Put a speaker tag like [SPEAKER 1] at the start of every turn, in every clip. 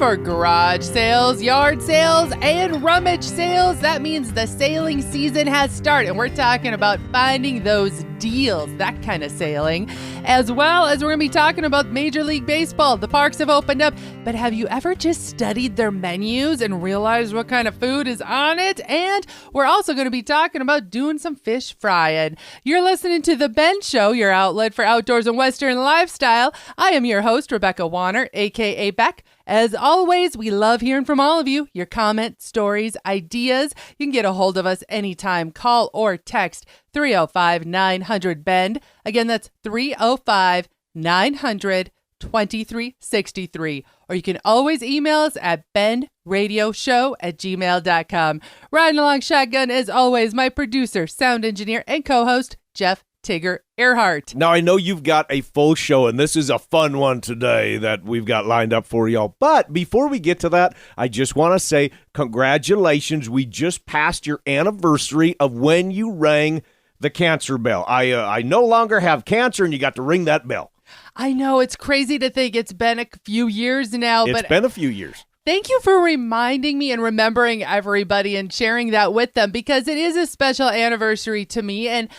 [SPEAKER 1] for garage sales, yard sales, and rummage sales. That means the sailing season has started, and we're talking about finding those deals, that kind of sailing, as well as we're going to be talking about Major League Baseball. The parks have opened up, but have you ever just studied their menus and realized what kind of food is on it? And we're also going to be talking about doing some fish frying. You're listening to The Ben Show, your outlet for outdoors and Western lifestyle. I am your host, Rebecca Warner, aka Beck. As always, we love hearing from all of you, your comments, stories, ideas. You can get a hold of us anytime. Call or text 305-900-BEND. Again, that's 305-900-2363. Or you can always email us at bendradioshow@gmail.com. Riding along shotgun, as always, my producer, sound engineer, and co-host, Jeff Tigger Earhart.
[SPEAKER 2] Now, I know you've got a full show, and this is a fun one today that we've got lined up for y'all. But before we get to that, I just want to say congratulations. We just passed your anniversary of when you rang the cancer bell. I no longer have cancer, and you got to ring that bell.
[SPEAKER 1] I know, it's crazy to think it's been a few years now.
[SPEAKER 2] It's been a few years.
[SPEAKER 1] Thank you for reminding me and remembering everybody and sharing that with them, because it is a special anniversary to me. And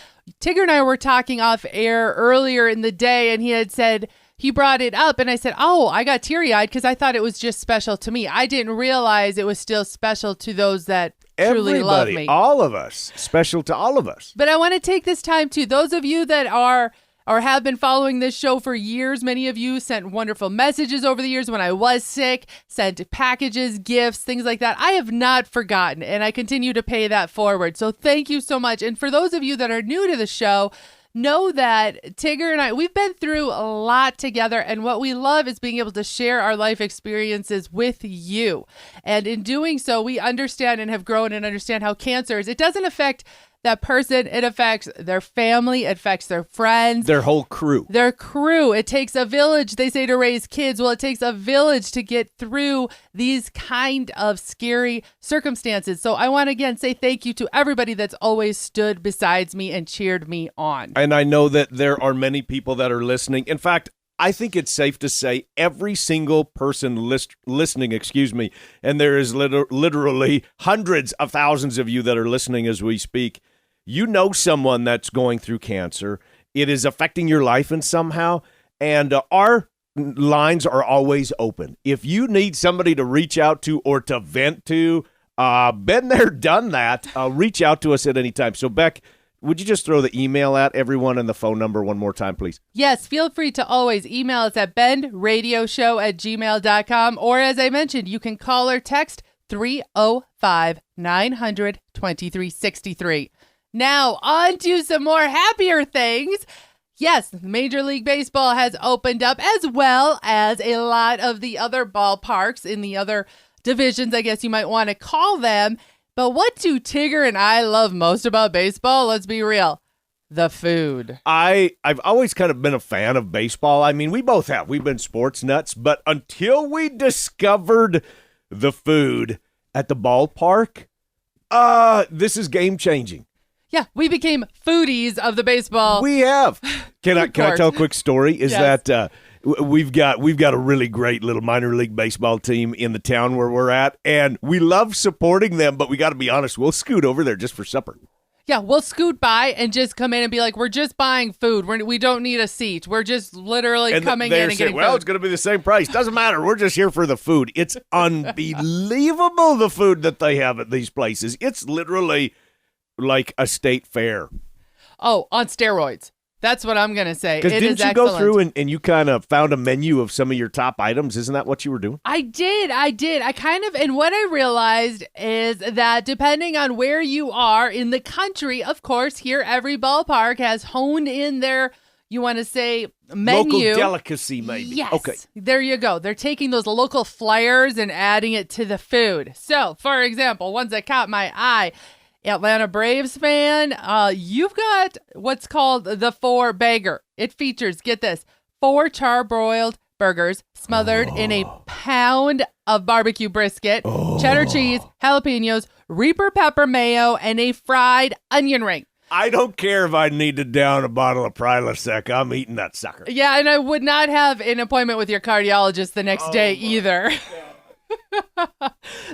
[SPEAKER 1] Tigger and I were talking off air earlier in the day, and he had said, he brought it up, and I said, oh, I got teary-eyed because I thought it was just special to me. I didn't realize it was still special to those that truly love me.
[SPEAKER 2] All of us, special to all of us.
[SPEAKER 1] But I want to take this time to those of you that are or have been following this show for years. Many of you sent wonderful messages over the years when I was sick, sent packages, gifts, things like that. I have not forgotten, and I continue to pay that forward. So thank you so much. And for those of you that are new to the show, know that Tigger and I, we've been through a lot together, and what we love is being able to share our life experiences with you. And in doing so, we understand and have grown and understand how cancer is. It doesn't affect that person, it affects their family, it affects their friends.
[SPEAKER 2] Their whole crew.
[SPEAKER 1] Their crew. It takes a village, they say, to raise kids. Well, it takes a village to get through these kind of scary circumstances. So I want to again say thank you to everybody that's always stood besides me and cheered me on.
[SPEAKER 2] And I know that there are many people that are listening. In fact, I think it's safe to say every single person listening, and there is literally hundreds of thousands of you that are listening as we speak. You know someone that's going through cancer. It is affecting your life in somehow, and our lines are always open. If you need somebody to reach out to or to vent to, been there, done that, reach out to us at any time. So, Beck, would you just throw the email at everyone and the phone number one more time, please?
[SPEAKER 1] Yes, feel free to always email us at bendradioshow@gmail.com, or as I mentioned, you can call or text 305-900-2363. Now, on to some more happier things. Yes, Major League Baseball has opened up, as well as a lot of the other ballparks in the other divisions, I guess you might want to call them. But what do Tigger and I love most about baseball? Let's be real. The food.
[SPEAKER 2] I've always kind of been a fan of baseball. I mean, we both have. We've been sports nuts. But until we discovered the food at the ballpark, this is game-changing.
[SPEAKER 1] Yeah, we became foodies of the baseball.
[SPEAKER 2] We have. Can I tell a quick story? Is
[SPEAKER 1] yes.
[SPEAKER 2] that we've got a really great little minor league baseball team in the town where we're at, and we love supporting them, but we got to be honest, we'll scoot over there just for supper.
[SPEAKER 1] Yeah, we'll scoot by and just come in and be like, we're just buying food. We don't need a seat. We're just literally coming in and getting food.
[SPEAKER 2] It's going to be the same price. Doesn't matter. We're just here for the food. It's unbelievable, the food that they have at these places. It's literally like a state fair.
[SPEAKER 1] Oh, on steroids. That's what I'm going to say.
[SPEAKER 2] Because didn't you go through and you kind of found a menu of some of your top items? Isn't that what you were doing?
[SPEAKER 1] I did. And what I realized is that depending on where you are in the country, of course, here every ballpark has honed in their, you want to say, menu.
[SPEAKER 2] Local delicacy, maybe.
[SPEAKER 1] Yes.
[SPEAKER 2] Okay.
[SPEAKER 1] There you go. They're taking those local flyers and adding it to the food. So, for example, ones that caught my eye, Atlanta Braves fan, you've got what's called the 4-bagger. It features, get this, 4 charbroiled burgers smothered in a pound of barbecue brisket, cheddar cheese, jalapenos, Reaper pepper mayo, and a fried onion ring.
[SPEAKER 2] I don't care if I need to down a bottle of Prilosec. I'm eating that sucker.
[SPEAKER 1] Yeah, and I would not have an appointment with your cardiologist the next day either.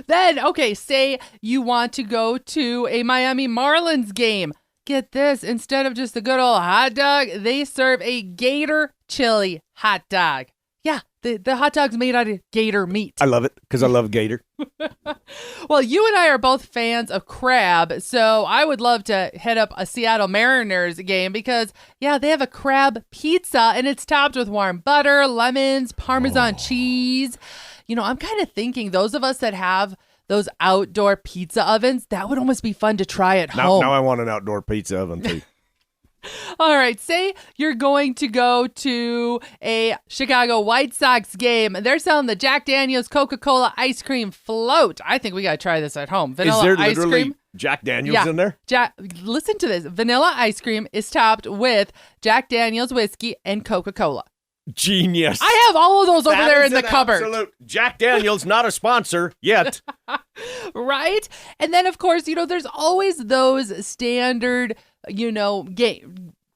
[SPEAKER 1] Then, okay, say you want to go to a Miami Marlins game. Get this, instead of just a good old hot dog, they serve a gator chili hot dog. Yeah, the hot dog's made out of gator meat.
[SPEAKER 2] I love it because I love gator.
[SPEAKER 1] Well, you and I are both fans of crab, so I would love to hit up a Seattle Mariners game because, yeah, they have a crab pizza and it's topped with warm butter, lemons, Parmesan cheese. You know, I'm kind of thinking those of us that have those outdoor pizza ovens, that would almost be fun to try at home.
[SPEAKER 2] Now I want an outdoor pizza oven too.
[SPEAKER 1] All right, say you're going to go to a Chicago White Sox game. They're selling the Jack Daniel's Coca-Cola ice cream float. I think we got to try this at home. Vanilla
[SPEAKER 2] Is there
[SPEAKER 1] ice
[SPEAKER 2] literally
[SPEAKER 1] cream.
[SPEAKER 2] Jack Daniels in there?
[SPEAKER 1] Listen to this. Vanilla ice cream is topped with Jack Daniel's whiskey and Coca-Cola.
[SPEAKER 2] Genius.
[SPEAKER 1] I have all of those over there in the cupboard.
[SPEAKER 2] Absolute. Jack Daniels, not a sponsor yet.
[SPEAKER 1] Right? And then, of course, you know, there's always those standard, you know,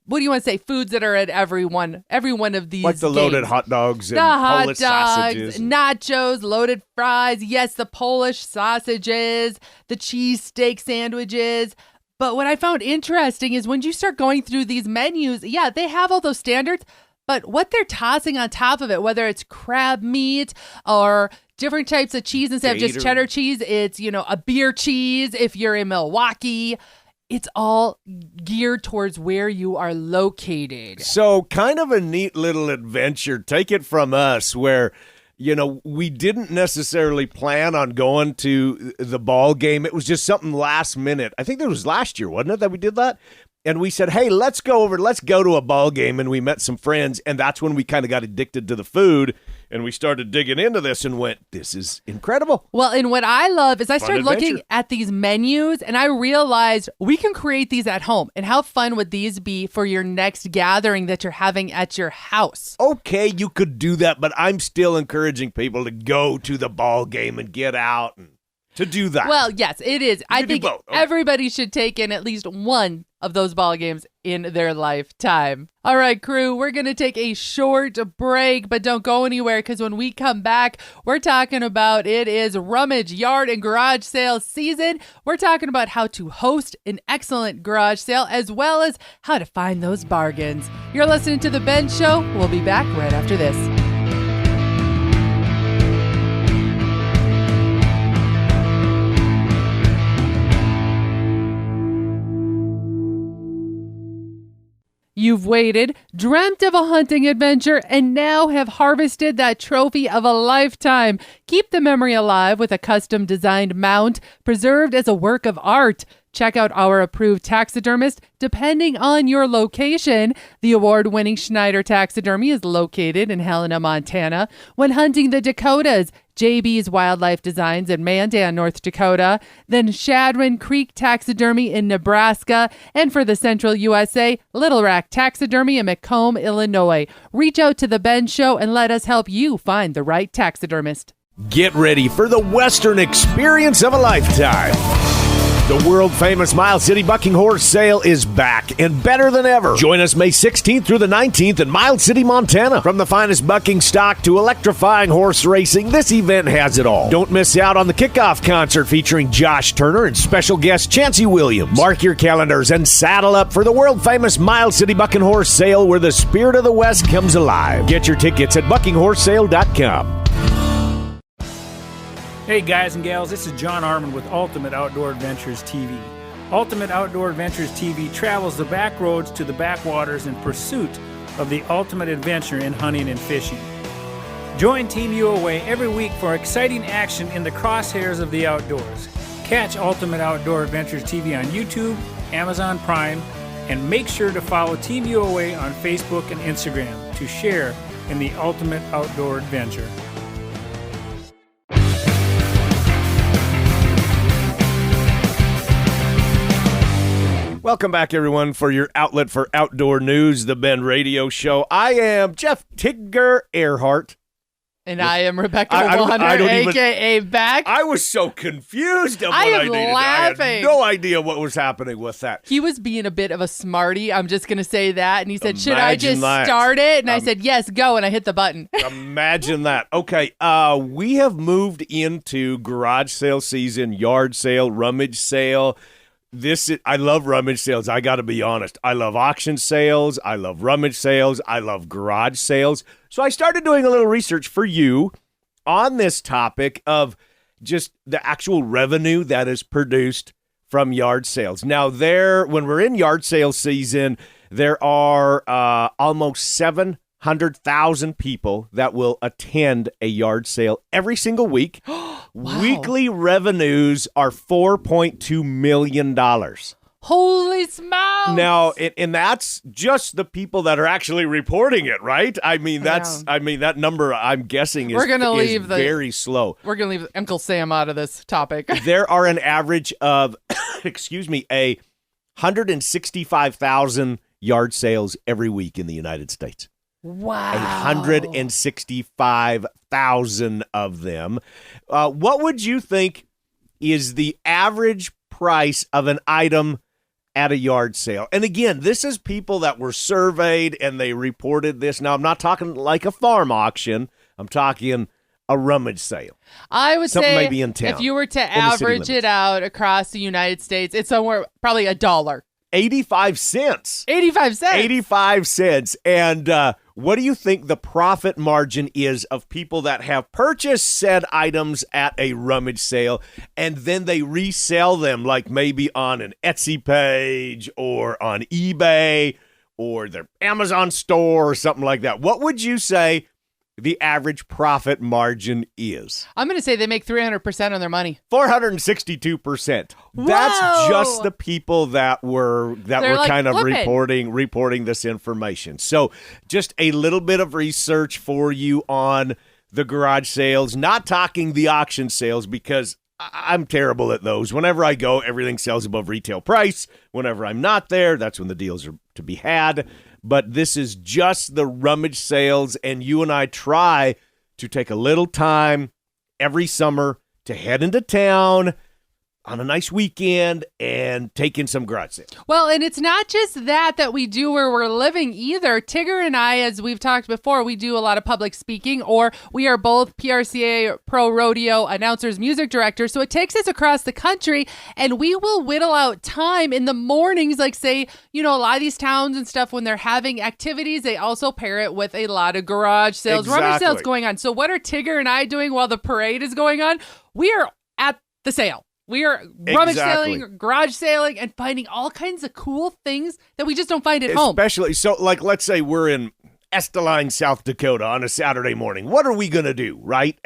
[SPEAKER 1] what do you want to say? Foods that are at every one of these
[SPEAKER 2] like the
[SPEAKER 1] games.
[SPEAKER 2] loaded hot dogs and
[SPEAKER 1] the hot
[SPEAKER 2] Polish
[SPEAKER 1] dogs,
[SPEAKER 2] sausages.
[SPEAKER 1] nachos, loaded fries. Yes, the Polish sausages, the cheesesteak sandwiches. But what I found interesting is when you start going through these menus, yeah, they have all those standards, but what they're tossing on top of it, whether it's crab meat or different types of cheese instead of just cheddar cheese, it's, you know, a beer cheese if you're in Milwaukee. It's all geared towards where you are located.
[SPEAKER 2] So kind of a neat little adventure. Take it from us where, you know, we didn't necessarily plan on going to the ball game. It was just something last minute. I think that was last year, wasn't it, that we did that? And we said, hey, let's go to a ball game. And we met some friends. And that's when we kind of got addicted to the food. And we started digging into this and went, this is incredible.
[SPEAKER 1] Well, and what I love is I started looking at these menus and I realized we can create these at home. And how fun would these be for your next gathering that you're having at your house?
[SPEAKER 2] Okay, you could do that, but I'm still encouraging people to go to the ball game and get out and to do that.
[SPEAKER 1] Well, yes, it is. I think everybody should take in at least one of those ball games in their lifetime. All right, crew, we're going to take a short break, but don't go anywhere because when we come back, we're talking about it is Rummage yard and garage sale season. We're talking about how to host an excellent garage sale as well as how to find those bargains. You're listening to The Ben Show. We'll be back right after this. You've waited, dreamt of a hunting adventure, and now have harvested that trophy of a lifetime. Keep the memory alive with a custom-designed mount, preserved as a work of art. Check out our approved taxidermist depending on your location. The award-winning Schneider Taxidermy is located in Helena, Montana. When hunting the Dakotas, JB's Wildlife Designs in Mandan, North Dakota, then Shadron Creek Taxidermy in Nebraska, and for the Central USA, Little Rack Taxidermy in Macomb, Illinois. Reach out to The Ben Show and let us help you find the right taxidermist.
[SPEAKER 2] Get ready for the Western experience of a lifetime. The world-famous Miles City Bucking Horse Sale is back and better than ever. Join us May 16th through the 19th in Miles City, Montana. From the finest bucking stock to electrifying horse racing, this event has it all. Don't miss out on the kickoff concert featuring Josh Turner and special guest Chancey Williams. Mark your calendars and saddle up for the world-famous Miles City Bucking Horse Sale where the spirit of the West comes alive. Get your tickets at buckinghorsesale.com.
[SPEAKER 3] Hey guys and gals, this is John Arman with Ultimate Outdoor Adventures TV. Ultimate Outdoor Adventures TV travels the back roads to the backwaters in pursuit of the ultimate adventure in hunting and fishing. Join Team UOA every week for exciting action in the crosshairs of the outdoors. Catch Ultimate Outdoor Adventures TV on YouTube, Amazon Prime, and make sure to follow Team UOA on Facebook and Instagram to share in the ultimate outdoor adventure.
[SPEAKER 2] Welcome back, everyone, for your outlet for outdoor news, the Ben Radio Show. I am Jeff Tigger Earhart.
[SPEAKER 1] And I am Rebecca
[SPEAKER 2] I
[SPEAKER 1] Warner,
[SPEAKER 2] don't
[SPEAKER 1] a.k.a. Beck.
[SPEAKER 2] I was so confused of what
[SPEAKER 1] I am
[SPEAKER 2] I needed.
[SPEAKER 1] laughing.
[SPEAKER 2] I had no idea what was happening with that.
[SPEAKER 1] He was being a bit of a smarty. I'm just going to say that. And he said, should I
[SPEAKER 2] Imagine
[SPEAKER 1] just
[SPEAKER 2] that.
[SPEAKER 1] start it? And I said, yes, go. And I hit the button.
[SPEAKER 2] Imagine that. Okay, we have moved into garage sale season, yard sale, rummage sale. I love rummage sales. I got to be honest. I love auction sales. I love rummage sales. I love garage sales. So I started doing a little research for you on this topic of just the actual revenue that is produced from yard sales. Now, when we're in yard sale season, there are almost 700,000 people that will attend a yard sale every single week.
[SPEAKER 1] Wow.
[SPEAKER 2] Weekly revenues are $4.2 million.
[SPEAKER 1] Holy smokes.
[SPEAKER 2] Now, and that's just the people that are actually reporting it, right? I mean, that number I'm guessing is very slow.
[SPEAKER 1] We're going to leave Uncle Sam out of this topic.
[SPEAKER 2] There are an average of, 165,000 yard sales every week in the United States.
[SPEAKER 1] Wow.
[SPEAKER 2] 165,000 of them. What would you think is the average price of an item at a yard sale? And again, this is people that were surveyed and they reported this. Now, I'm not talking like a farm auction. I'm talking a rummage sale.
[SPEAKER 1] I would
[SPEAKER 2] Something
[SPEAKER 1] say
[SPEAKER 2] maybe in town,
[SPEAKER 1] if you were to average it out across the United States, it's somewhere probably $1.
[SPEAKER 2] 85 cents.
[SPEAKER 1] 85 cents.
[SPEAKER 2] 85 cents. And what do you think the profit margin is of people that have purchased said items at a rummage sale and then they resell them, like maybe on an Etsy page or on eBay or their Amazon store or something like that? What would you say the average profit margin is?
[SPEAKER 1] I'm going to say they make 300% on their money.
[SPEAKER 2] 462%.
[SPEAKER 1] Whoa!
[SPEAKER 2] That's just the people that were
[SPEAKER 1] like
[SPEAKER 2] kind of
[SPEAKER 1] flipping.
[SPEAKER 2] reporting this information. So just a little bit of research for you on the garage sales, not talking the auction sales, because I'm terrible at those. Whenever I go, everything sells above retail price. Whenever I'm not there, that's when the deals are to be had. But this is just the rummage sales, and you and I try to take a little time every summer to head into town on a nice weekend and take in some garage sales.
[SPEAKER 1] Well, and it's not just that we do where we're living either. Tigger and I, as we've talked before, we do a lot of public speaking, or we are both PRCA Pro Rodeo announcers, music directors. So it takes us across the country, and we will whittle out time in the mornings, like say, a lot of these towns and stuff, when they're having activities, they also pair it with a lot of garage sales, rummage sales going on. So what are Tigger and I doing while the parade is going on? We are at the sale. We are rummage selling, garage sailing, and finding all kinds of cool things that we just don't find at home.
[SPEAKER 2] Especially, so like, let's say we're in Esteline, South Dakota on a Saturday morning. What are we going to do, right,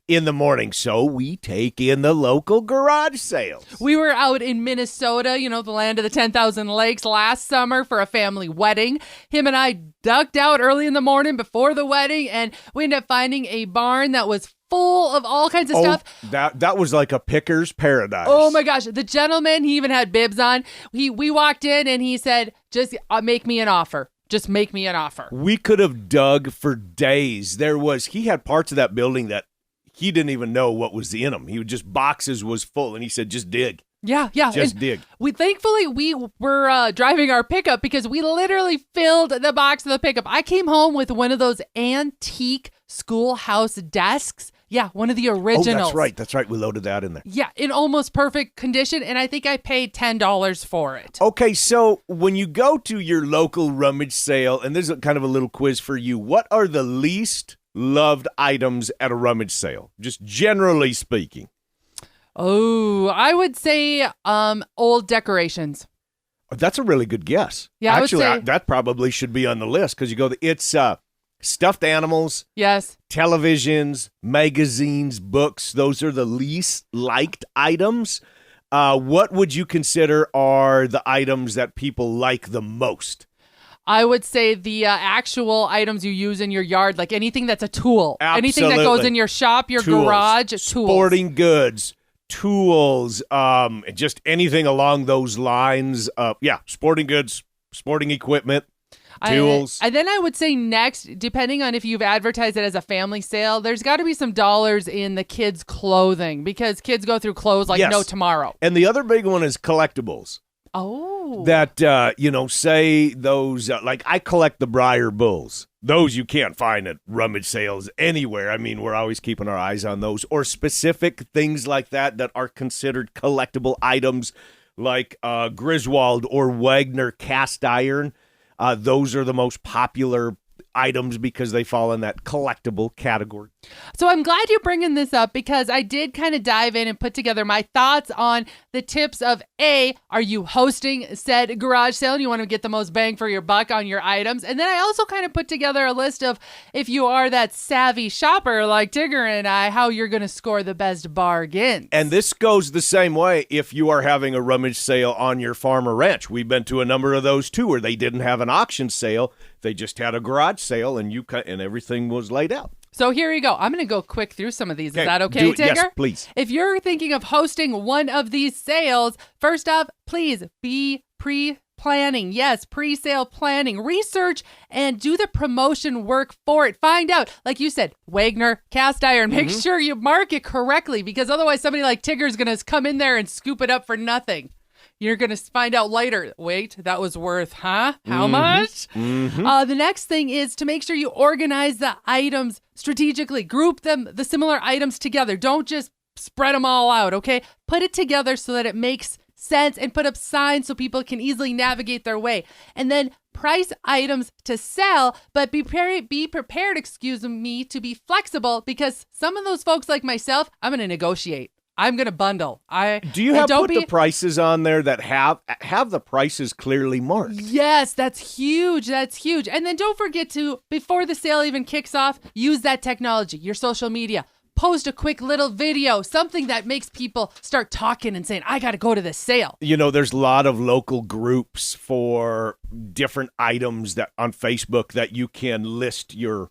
[SPEAKER 2] in the morning? So we take in the local garage sales.
[SPEAKER 1] We were out in Minnesota, the land of the 10,000 lakes, last summer for a family wedding. Him and I ducked out early in the morning before the wedding, and we ended up finding a barn that was full of all kinds of stuff.
[SPEAKER 2] That was like a picker's paradise.
[SPEAKER 1] Oh my gosh. The gentleman, he even had bibs on. We walked in and he said, just make me an offer. Just make me an offer.
[SPEAKER 2] We could have dug for days. He had parts of that building that he didn't even know what was in them. He would just, boxes was full, and he said, just dig.
[SPEAKER 1] Yeah.
[SPEAKER 2] Just dig.
[SPEAKER 1] Thankfully, we were driving our pickup because we literally filled the box of the pickup. I came home with one of those antique schoolhouse desks. Yeah, one of the originals.
[SPEAKER 2] Oh, that's right. We loaded that in there.
[SPEAKER 1] Yeah, in almost perfect condition, and I think I paid $10 for it.
[SPEAKER 2] Okay, so when you go to your local rummage sale, and there's kind of a little quiz for you, what are the least loved items at a rummage sale, just generally speaking?
[SPEAKER 1] Oh, I would say old decorations.
[SPEAKER 2] That's a really good guess.
[SPEAKER 1] Yeah,
[SPEAKER 2] actually, that probably should be on the list, because it's stuffed animals,
[SPEAKER 1] yes,
[SPEAKER 2] televisions, magazines, books. Those are the least liked items. What would you consider are the items that people like the most?
[SPEAKER 1] I would say the actual items you use in your yard, like anything that's a tool.
[SPEAKER 2] Absolutely.
[SPEAKER 1] Anything that goes in your shop, your garage, tools.
[SPEAKER 2] Sporting goods, tools, just anything along those lines. Sporting goods, sporting equipment. tools.
[SPEAKER 1] And then I would say next, depending on if you've advertised it as a family sale, there's got to be some dollars in the kids' clothing because kids go through clothes like no tomorrow.
[SPEAKER 2] And the other big one is collectibles.
[SPEAKER 1] Oh.
[SPEAKER 2] That, say those, like I collect the Briar Bulls. Those you can't find at rummage sales anywhere. I mean, we're always keeping our eyes on those. Or specific things like that are considered collectible items like Griswold or Wagner cast iron. Those are the most popular items because they fall in that collectible category.
[SPEAKER 1] So I'm glad you're bringing this up because I did kind of dive in and put together my thoughts on the tips of A, are you hosting said garage sale and you want to get the most bang for your buck on your items? And then I also kind of put together a list of if you are that savvy shopper like Tigger and I, how you're going to score the best bargains.
[SPEAKER 2] And this goes the same way if you are having a rummage sale on your farm or ranch. We've been to a number of those too where they didn't have an auction sale. They just had a garage sale and and everything was laid out.
[SPEAKER 1] So here you go. I'm going to go quick through some of these. Is that okay, Tigger?
[SPEAKER 2] Yes, please.
[SPEAKER 1] If you're thinking of hosting one of these sales, first off, please be pre-planning. Yes, pre-sale planning. Research and do the promotion work for it. Find out, like you said, Wagner, cast iron. Make sure you mark it correctly because otherwise somebody like Tigger is going to come in there and scoop it up for nothing. You're going to find out later. Wait, that was worth, How much? The next thing is to make sure you organize the items strategically. Group them, the similar items together. Don't just spread them all out, okay? Put it together so that it makes sense and put up signs so people can easily navigate their way. And then price items to sell, but be prepared, to be flexible because some of those folks like myself, I'm going to negotiate. I'm going to bundle.
[SPEAKER 2] Do you have put the prices on there that have the prices clearly marked?
[SPEAKER 1] Yes, that's huge. That's huge. And then don't forget to, before the sale even kicks off, use that technology, your social media. Post a quick little video, something that makes people start talking and saying, I got to go to this sale.
[SPEAKER 2] You know, there's a lot of local groups for different items that on Facebook that you can list your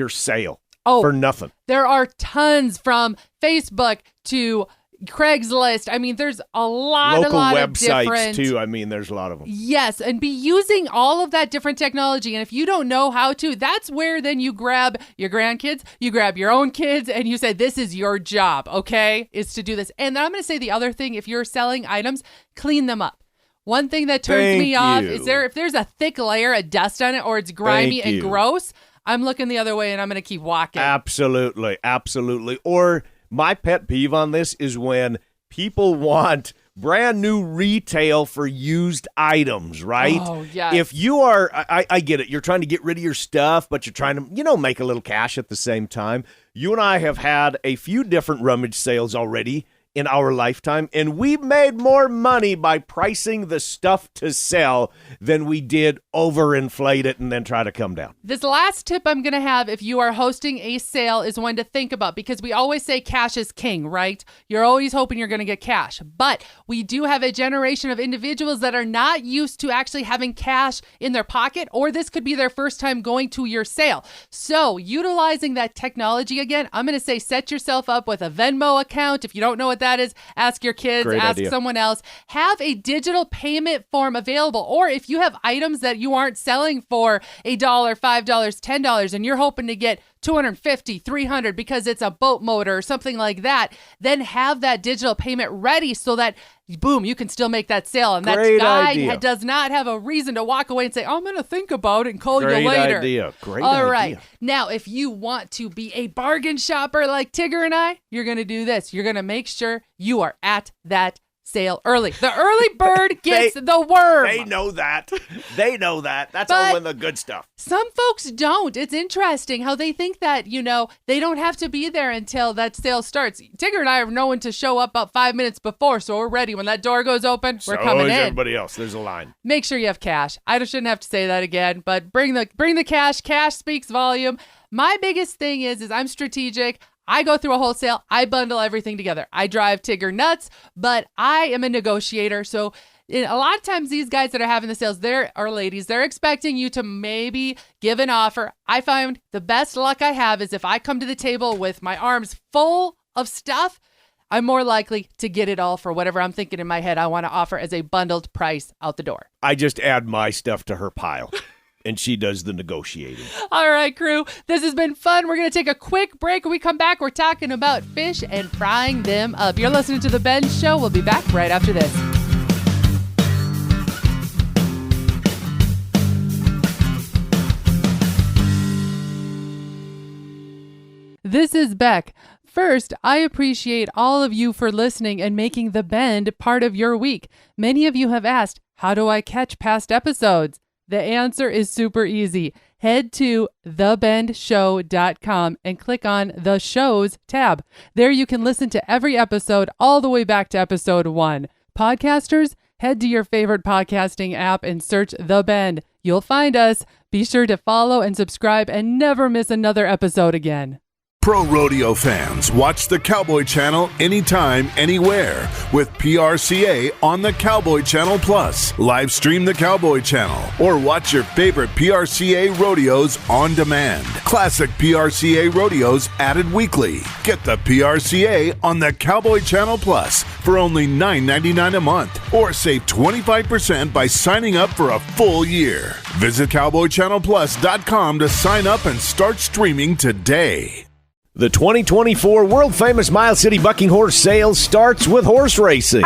[SPEAKER 2] sale. For nothing.
[SPEAKER 1] There are tons from Facebook to Craigslist. I mean, there's a lot
[SPEAKER 2] of
[SPEAKER 1] websites
[SPEAKER 2] of different too. I mean, there's a lot of them.
[SPEAKER 1] Yes, and be using all of that different technology. And if you don't know how to, that's where then you grab your grandkids, you grab your own kids, and you say, this is your job, okay, is to do this. And then I'm going to say the other thing, if you're selling items, clean them up. One thing that turns me off is if there's a thick layer of dust on it or it's grimy and gross, I'm looking the other way and I'm going to keep walking.
[SPEAKER 2] Absolutely. Absolutely. Or my pet peeve on this is when people want brand new retail for used items, right?
[SPEAKER 1] Oh, yes.
[SPEAKER 2] If you are, I get it. You're trying to get rid of your stuff, but you're trying to, make a little cash at the same time. You and I have had a few different rummage sales already in our lifetime, and we made more money by pricing the stuff to sell than we did overinflate it and then try to come down.
[SPEAKER 1] This last tip I'm going to have if you are hosting a sale is one to think about because we always say cash is king, right? You're always hoping you're going to get cash, but we do have a generation of individuals that are not used to actually having cash in their pocket, or this could be their first time going to your sale. So utilizing that technology again, I'm going to say set yourself up with a Venmo account. If you don't know what that is, ask your kids, ask someone else. Have a digital payment form available. Or if you have items that you aren't selling for $1, $5, $10, and you're hoping to get $250, $300 because it's a boat motor or something like that, then have that digital payment ready so that, boom, you can still make that sale. And that guy does not have a reason to walk away and say, I'm going to think about it and call you later.
[SPEAKER 2] Great idea.
[SPEAKER 1] All right. Now, if you want to be a bargain shopper like Tigger and I, you're going to do this. You're going to make sure you are at that sale early. The early bird gets the worm.
[SPEAKER 2] They know that. That's all in the good stuff.
[SPEAKER 1] Some folks don't. It's interesting how they think that, they don't have to be there until that sale starts. Tigger and I are known to show up about 5 minutes before, so we're ready. When that door goes open, we're coming in.
[SPEAKER 2] Everybody else. There's a line.
[SPEAKER 1] Make sure you have cash. I shouldn't have to say that again, but bring the cash. Cash speaks volume. My biggest thing is I'm strategic. I go through a wholesale. I bundle everything together. I drive Tigger nuts, but I am a negotiator. So a lot of times these guys that are having the sales, ladies, they're expecting you to maybe give an offer. I find the best luck I have is if I come to the table with my arms full of stuff, I'm more likely to get it all for whatever I'm thinking in my head I want to offer as a bundled price out the door.
[SPEAKER 2] I just add my stuff to her pile. and she does the negotiating.
[SPEAKER 1] All right, crew. This has been fun. We're going to take a quick break. When we come back, we're talking about fish and frying them up. You're listening to The Ben Show. We'll be back right after this. This is Beck. First, I appreciate all of you for listening and making The Bend part of your week. Many of you have asked, how do I catch past episodes? The answer is super easy. Head to thebendshow.com and click on the shows tab. There you can listen to every episode all the way back to episode 1. Podcasters, head to your favorite podcasting app and search The Bend. You'll find us. Be sure to follow and subscribe and never miss another episode again.
[SPEAKER 4] Pro rodeo fans, watch the Cowboy Channel anytime, anywhere with PRCA on the Cowboy Channel Plus. Live stream the Cowboy Channel or watch your favorite PRCA rodeos on demand. Classic PRCA rodeos added weekly. Get the PRCA on the Cowboy Channel Plus for only $9.99 a month or save 25% by signing up for a full year. Visit CowboyChannelPlus.com to sign up and start streaming today.
[SPEAKER 2] The 2024 world-famous Miles City Bucking Horse Sales starts with horse racing.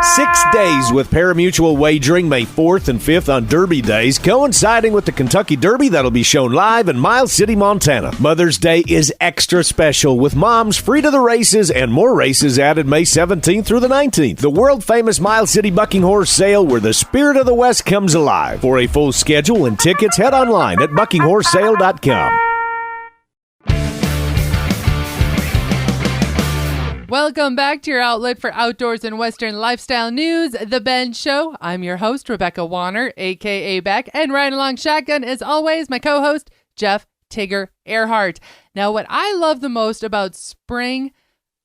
[SPEAKER 2] 6 days with pari-mutuel wagering, May 4th and 5th on Derby days, coinciding with the Kentucky Derby that'll be shown live in Miles City, Montana. Mother's Day is extra special with moms free to the races and more races added May 17th through the 19th. The world-famous Miles City Bucking Horse Sale where the spirit of the West comes alive. For a full schedule and tickets, head online at buckinghorsesale.com.
[SPEAKER 1] Welcome back to your outlet for outdoors and Western lifestyle news, The Ben Show. I'm your host, Rebecca Warner, a.k.a. Beck, and riding along shotgun, as always, my co-host, Jeff Tigger Earhart. Now, what I love the most about spring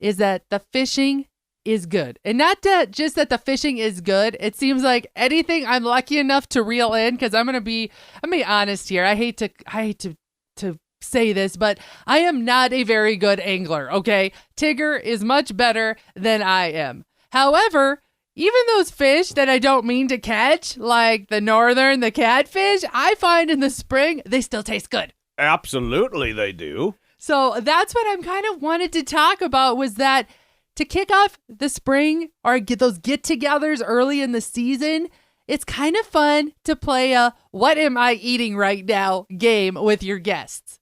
[SPEAKER 1] is that the fishing is good. And not just that the fishing is good. It seems like anything I'm lucky enough to reel in, because I'm going to be honest here. I hate to say this, but I am not a very good angler, okay? Tigger is much better than I am. However, even those fish that I don't mean to catch, like the northern, the catfish, I find in the spring, they still taste good.
[SPEAKER 2] Absolutely they do.
[SPEAKER 1] So that's what I'm kind of wanted to talk about, was that to kick off the spring or get those get-togethers early in the season, it's kind of fun to play a what am I eating right now game with your guests.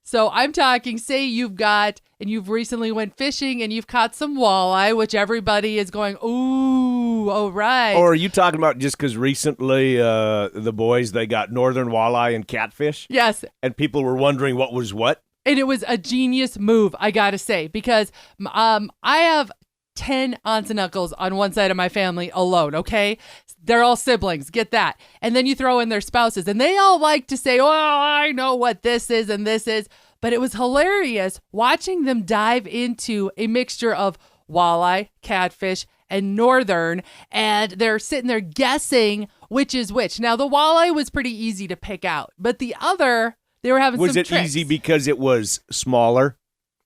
[SPEAKER 1] So I'm talking, say you've recently went fishing and you've caught some walleye, which everybody is going, ooh, all right.
[SPEAKER 2] Or are you talking about just because recently the boys, they got northern walleye and catfish?
[SPEAKER 1] Yes.
[SPEAKER 2] And people were wondering what was what?
[SPEAKER 1] And it was a genius move, I got to say, because I have 10 aunts and uncles on one side of my family alone, okay? They're all siblings, get that. And then you throw in their spouses, and they all like to say, oh, I know what this is and this is. But it was hilarious watching them dive into a mixture of walleye, catfish, and northern, and they're sitting there guessing which is which. Now, the walleye was pretty easy to pick out, but the other, they were having some tricks.
[SPEAKER 2] Was it easy because it was smaller?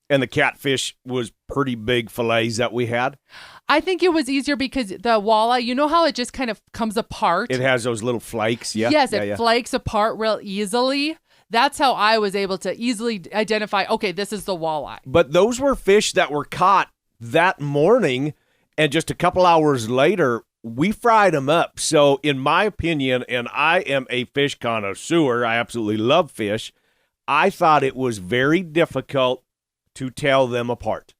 [SPEAKER 2] And the catfish was pretty big fillets that we had?
[SPEAKER 1] I think it was easier because the walleye, you know how it just kind of comes apart?
[SPEAKER 2] It has those little flakes, yeah.
[SPEAKER 1] Yes, it flakes apart real easily. That's how I was able to easily identify, okay, this is the walleye.
[SPEAKER 2] But those were fish that were caught that morning, and just a couple hours later, we fried them up. So in my opinion, and I am a fish connoisseur, I absolutely love fish, I thought it was very difficult to tell them apart.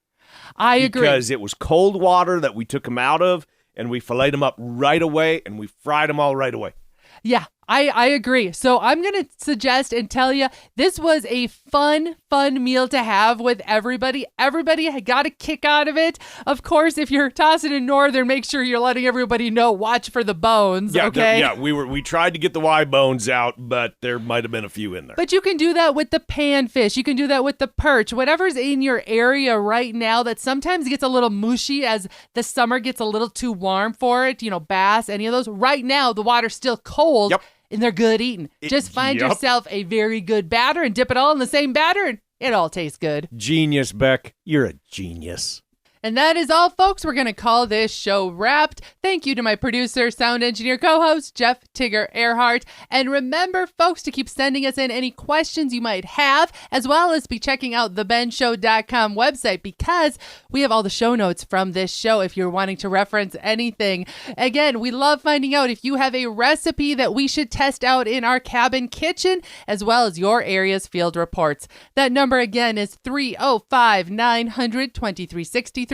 [SPEAKER 1] I agree.
[SPEAKER 2] Because it was cold water that we took them out of, and we filleted them up right away, and we fried them all right away.
[SPEAKER 1] Yeah, I agree. So I'm going to suggest and tell you, this was a fun meal to have with everybody. Everybody got a kick out of it. Of course, if you're tossing in northern, make sure you're letting everybody know, watch for the bones, okay?
[SPEAKER 2] We tried to get the Y bones out, but there might have been a few in there.
[SPEAKER 1] But you can do that with the panfish. You can do that with the perch. Whatever's in your area right now that sometimes gets a little mushy as the summer gets a little too warm for it, bass, any of those. Right now, the water's still cold.
[SPEAKER 2] Yep.
[SPEAKER 1] And they're good eating. Just find yourself a very good batter and dip it all in the same batter, and it all tastes good.
[SPEAKER 2] Genius, Beck. You're a genius.
[SPEAKER 1] And that is all, folks. We're going to call this show wrapped. Thank you to my producer, sound engineer, co-host, Jeff Tigger Earhart. And remember, folks, to keep sending us in any questions you might have, as well as be checking out thebendshow.com website, because we have all the show notes from this show if you're wanting to reference anything. Again, we love finding out if you have a recipe that we should test out in our cabin kitchen, as well as your area's field reports. That number again is 305-900-2363.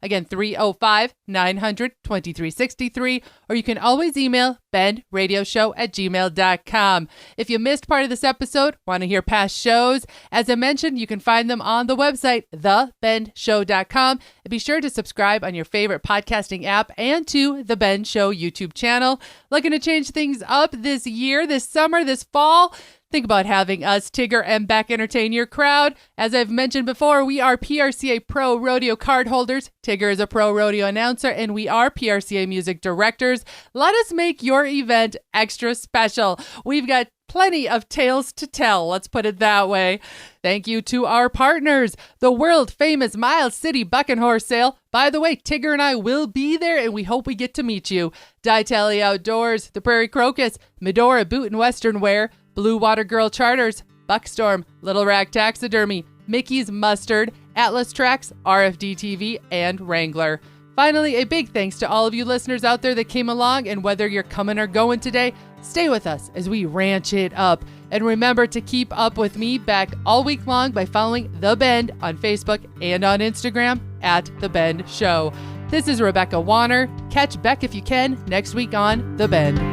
[SPEAKER 1] Again, 305-900-2363. Or you can always email bendradioshow@gmail.com. If you missed part of this episode, want to hear past shows, as I mentioned, you can find them on the website, thebendshow.com. And be sure to subscribe on your favorite podcasting app and to The Ben Show YouTube channel. Looking to change things up this year, this summer, this fall? Think about having us, Tigger and Beck, entertain your crowd. As I've mentioned before, we are PRCA Pro Rodeo card holders. Tigger is a pro rodeo announcer, and we are PRCA music directors. Let us make your event extra special. We've got plenty of tales to tell, let's put it that way. Thank you to our partners, the world-famous Miles City Buck and Horse Sale. By the way, Tigger and I will be there, and we hope we get to meet you. Ditali Outdoors, the Prairie Crocus, Medora Boot and Western Wear, Blue Water Girl Charters, Buckstorm, Little Rack Taxidermy, Mickey's Mustard, Atlas Tracks, RFD TV, and Wrangler. Finally, a big thanks to all of you listeners out there that came along, and whether you're coming or going today, stay with us as we ranch it up. And remember to keep up with me back all week long by following The Bend on Facebook and on Instagram at The Bend Show. This is Rebecca Warner. Catch Beck if you can next week on The Bend.